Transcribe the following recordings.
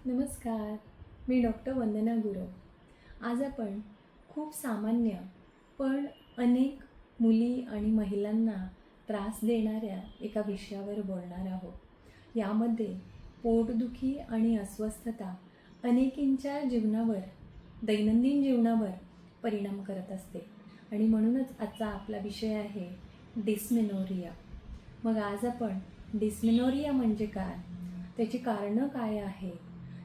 नमस्कार. मी डॉक्टर वंदना गुरव. आज आपण खूप सामान्य पण अनेक मुली आणि महिलांना त्रास देणाऱ्या एका विषयावर बोलणार आहोत. यामध्ये पोटदुखी आणि अस्वस्थता अनेकींच्या जीवनावर, दैनंदिन जीवनावर परिणाम करत असते आणि म्हणूनच आजचा आपला विषय आहे डिस्मेनोरिया. मग आज आपण डिस्मेनोरिया म्हणजे काय, त्याची कारणं काय आहे,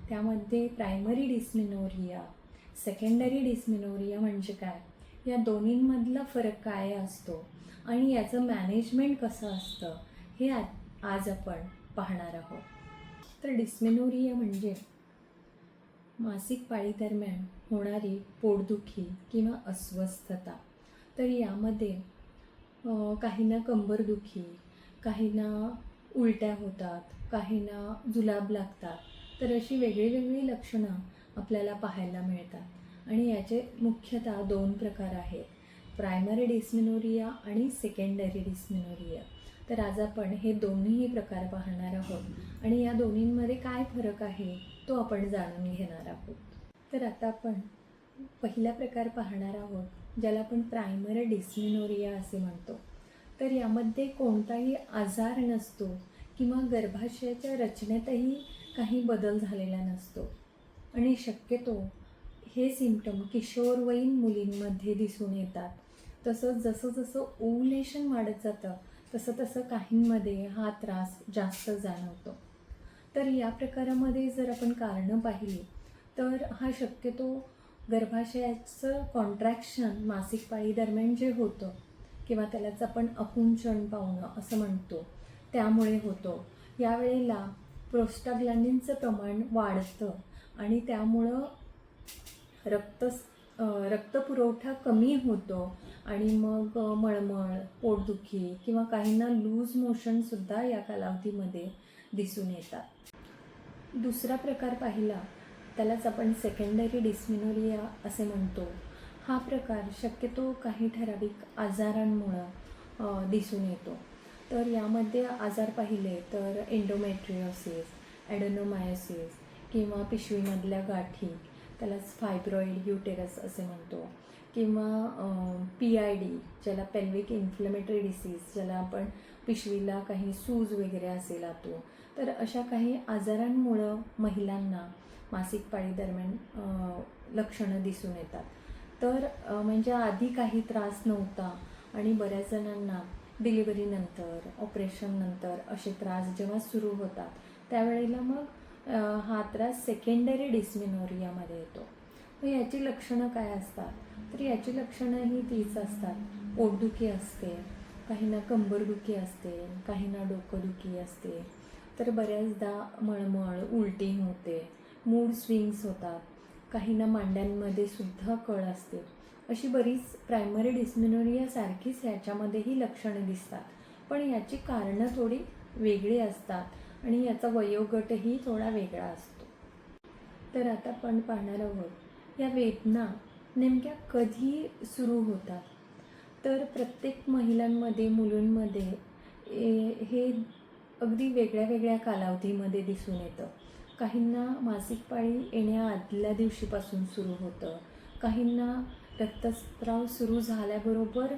त्यामध्ये प्रायमरी डिस्मेनोरिया, सेकंडरी डिस्मेनोरिया म्हणजे काय, या दोन्हींमधला फरक काय असतो आणि याचं मॅनेजमेंट कसं असतं हे आज आपण पाहणार आहोत. तर डिस्मेनोरिया म्हणजे मासिक पाळीदरम्यान होणारी पोटदुखी किंवा अस्वस्थता. तर यामध्ये काहींना कंबरदुखी, काहींना उलट्या होतात, काहींना जुलाब लागतात. तर अशी वेगळी वेगळी लक्षणं आपल्याला पाहायला मिळतात आणि याचे मुख्यतः दोन प्रकार आहेत, प्रायमरी डिस्मेनोरिया आणि सेकंडरी डिस्मेनोरिया. तर आज आपण हे दोन्हीही प्रकार पाहणार आहोत आणि या दोन्हींमध्ये काय फरक आहे तो आपण जाणून घेणार आहोत. तर आता आपण पहिला प्रकार पाहणार आहोत, ज्याला आपण प्रायमरी डिस्मेनोरिया असे म्हणतो. तर यामध्ये कोणताही आजार नसतो किंवा गर्भाशयाच्या रचनेतही काही बदल झालेला नसतो आणि शक्यतो हे सिम्पटम किशोरवयीन मुलींमध्ये दिसून येतात. तसंच जसं जसं ओव्हुलेशन वाढत जातं तसं तसं काहींमध्ये हा त्रास जास्त जाणवतो. तर या प्रकारामध्ये जर आपण कारणं पाहिली तर हा शक्यतो गर्भाशयाचं कॉन्ट्रॅक्शन मासिक पाळीदरम्यान जे होतं किंवा त्यालाच आपण आकुंचन पावणं असं म्हणतो, त्यामुळे होतो. यावेळेला प्रोस्टाग्लॅंडिनचं प्रमाण वाढतं आणि त्यामुळं रक्तपुरवठा कमी होतो आणि मग मळमळ, पोटदुखी किंवा काहींना लूज मोशनसुद्धा या कालावधीमध्ये दिसून येतात. दुसरा प्रकार पाहिला त्यालाच आपण सेकंडरी डिस्मेनोरिया असे म्हणतो. हा प्रकार शक्यतो काही ठराविक आजारांमुळं दिसून येतो. तर यामध्ये आजार पाहिले तर एंडोमेट्रियोसिस, ॲडेनोमायोसिस किंवा पिशवीमधल्या गाठी, त्यालाच फायब्रॉइड युटेरस असे म्हणतो, किंवा PID ज्याला पेल्विक इन्फ्लेमेटरी डिसीज, ज्याला आपण पिशवीला काही सूज वगैरे असेल आतून, तर अशा काही आजारांमुळं महिलांना मासिक पाळीदरम्यान लक्षणं दिसून येतात. तर म्हणजे आधी काही त्रास नव्हता आणि बऱ्याच जणांना डिलिव्हरीनंतर, ऑपरेशननंतर असे त्रास जेव्हा सुरू होतात त्यावेळेला मग हा त्रास सेकंडरी डिस्मेनोरियामध्ये येतो. तर याची लक्षणं काय असतात, तर याची लक्षणं ही तीच असतात. पोटदुखी असते, काहींना कंबरदुखी असते, काहींना डोकंदुखी असते, तर बऱ्याचदा मळमळ, उलटी होते, मूड स्विंग्स होतात, काहींना मांड्यांमध्ये सुद्धा कळ असते. अशी बरीच प्रायमरी डिस्मेनोरिया सारखीच याच्यामध्येही लक्षणं दिसतात, पण याची कारणं थोडी वेगळी असतात आणि याचा वयोगटही थोडा वेगळा असतो. तर आता आपण पाहणार आहोत या वेदना नेमक्या कधी सुरू होतात. तर प्रत्येक महिलांमध्ये, मुलींमध्ये हे अगदी वेगळ्या वेगळ्या कालावधीमध्ये दिसून येतं. काहींना मासिक पाळी येण्या आदल्या दिवशीपासून सुरू होतं, काहींना रक्तस्राव सुरू झाल्याबरोबर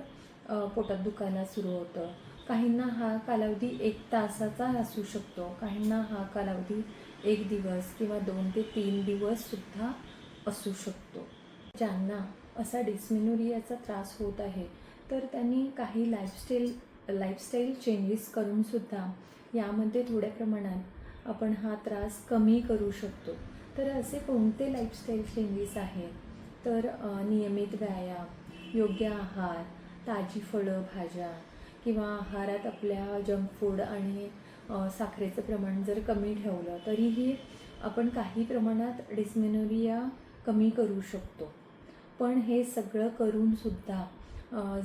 पोटात दुखायला सुरू होतं, काहींना हा कालावधी 1 तासाचा असू शकतो, काहींना हा कालावधी 1 दिवस किंवा 2 ते 3 दिवससुद्धा असू शकतो. ज्यांना असा डिस्मेनोरियाचा त्रास होत आहे तर त्यांनी काही लाईफस्टाईल चेंजेस करूनसुद्धा यामध्ये थोड्या प्रमाणात आपण हा त्रास कमी करू शकतो. तर असे कोणते लाईफस्टाईल चेंजेस आहेत, तर नियमित व्यायाम, योग्य आहार, ताजी फळं, भाज्या किंवा आहारात आपल्या जंक फूड आणि साखरेचं प्रमाण जर कमी ठेवलं तरीही आपण काही प्रमाणात डिस्मेनोरिया कमी करू शकतो. पण हे सगळं करूनसुद्धा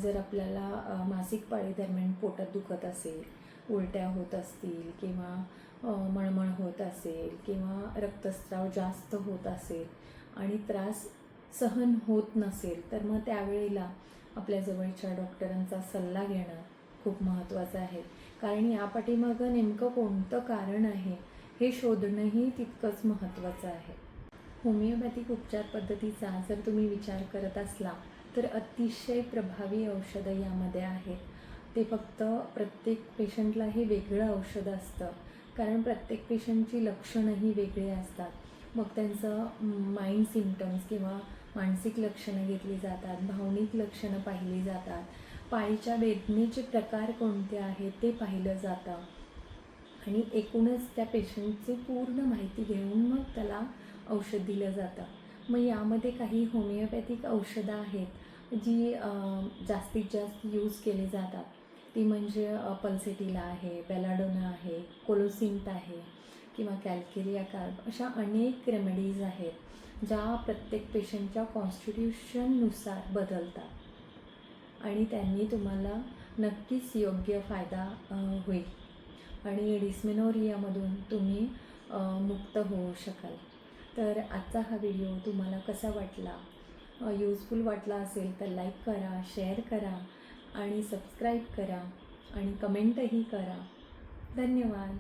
जर आपल्याला मासिक पाळीदरम्यान पोटात दुखत असेल, उलट्या होत असतील किंवा मळमळ होत असेल किंवा रक्तस्राव जास्त होत असेल आणि त्रास सहन होत नसेल, तर मग त्यावेळेला आपल्या जवळच्या डॉक्टरांचा सल्ला घेणं खूप महत्त्वाचं आहे. कारण या पाठीमागं नेमकं कोणतं कारण आहे हे शोधणंही तितकंच महत्त्वाचं आहे. होमिओपॅथिक उपचार पद्धतीचा जर तुम्ही विचार करत असला तर अतिशय प्रभावी औषधं यामध्ये आहेत. ते फक्त प्रत्येक पेशंटला हे वेगळं औषध असतं, कारण प्रत्येक पेशंटची लक्षणंही वेगळी असतात. मग त्यांचं माइंड सिम्पटम्स किंवा मानसिक लक्षणं घेतली जातात, भावनिक लक्षणं पाहिली जातात, पाळीच्या वेदनेचे प्रकार कोणते आहेत ते पाहिलं जातं आणि एकूणच त्या पेशंटची पूर्ण माहिती घेऊन मग त्याला औषध दिलं जातं. मग यामध्ये काही होमिओपॅथिक औषधं आहेत जी जास्तीत जास्त यूज केली जातात. ती म्हणजे पल्सेटिला आहे, बेलाडोना आहे, कोलोसिंट आहे किंवा कॅल्केरिया कार्ब, अशा अनेक रेमेडीज आहेत ज्या प्रत्येक पेशंटच्या कॉन्स्टिट्यूशननुसार बदलतात आणि त्यांनी तुम्हाला नक्कीच योग्य फायदा होईल आणि डिस्मेनोरियामधून तुम्ही मुक्त होऊ शकाल. तर आजचा हा व्हिडिओ तुम्हाला कसा वाटला, यूजफुल वाटला असेल तर लाईक करा, शेअर करा आणि सबस्क्राईब करा आणि कमेंटही करा. धन्यवाद.